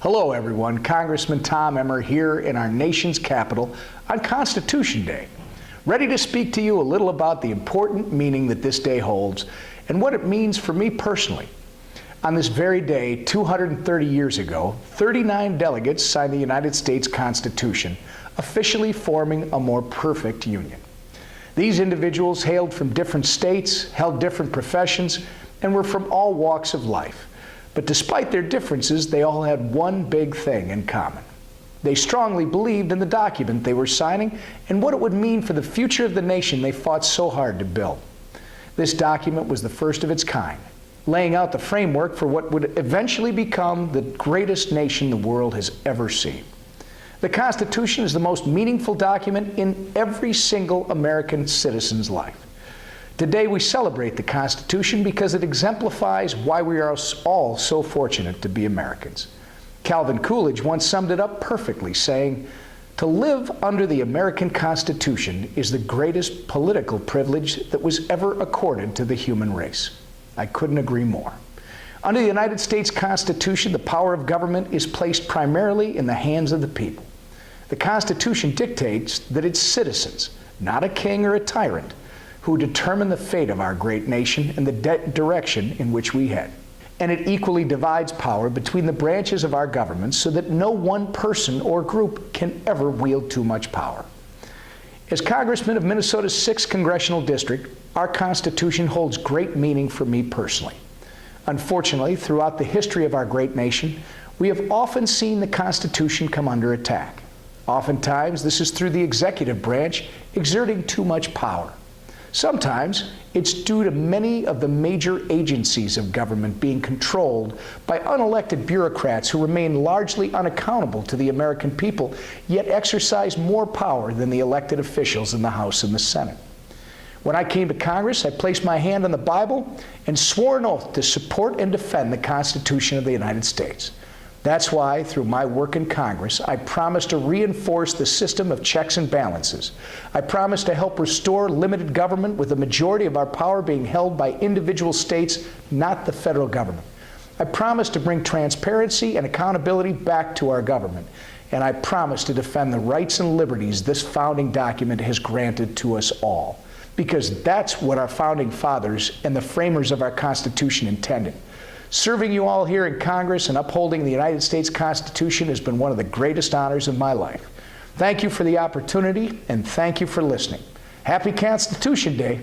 Hello everyone, Congressman Tom Emmer here in our nation's capital on Constitution Day, ready to speak to you a little about the important meaning that this day holds and what it means for me personally. On this very day, 230 years ago, 39 delegates signed the United States Constitution, officially forming a more perfect union. These individuals hailed from different states, held different professions, and were from all walks of life. But despite their differences, they all had one big thing in common. They strongly believed in the document they were signing and what it would mean for the future of the nation they fought so hard to build. This document was the first of its kind, laying out the framework for what would eventually become the greatest nation the world has ever seen. The Constitution is the most meaningful document in every single American citizen's life. Today we celebrate the Constitution because it exemplifies why we are all so fortunate to be Americans. Calvin Coolidge once summed it up perfectly, saying, "To live under the American Constitution is the greatest political privilege that was ever accorded to the human race." I couldn't agree more. Under the United States Constitution, the power of government is placed primarily in the hands of the people. The Constitution dictates that it's citizens, not a king or a tyrant, who determine the fate of our great nation and the direction in which we head. And it equally divides power between the branches of our government so that no one person or group can ever wield too much power. As Congressman of Minnesota's 6th Congressional District, our Constitution holds great meaning for me personally. Unfortunately, throughout the history of our great nation, we have often seen the Constitution come under attack. Oftentimes, this is through the executive branch exerting too much power. Sometimes it's due to many of the major agencies of government being controlled by unelected bureaucrats who remain largely unaccountable to the American people, yet exercise more power than the elected officials in the House and the Senate. When I came to Congress, I placed my hand on the Bible and swore an oath to support and defend the Constitution of the United States. That's why, through my work in Congress, I promise to reinforce the system of checks and balances. I promise to help restore limited government with the majority of our power being held by individual states, not the federal government. I promise to bring transparency and accountability back to our government. And I promise to defend the rights and liberties this founding document has granted to us all. Because that's what our founding fathers and the framers of our Constitution intended. Serving you all here in Congress and upholding the United States Constitution has been one of the greatest honors of my life. Thank you for the opportunity, and thank you for listening. Happy Constitution Day.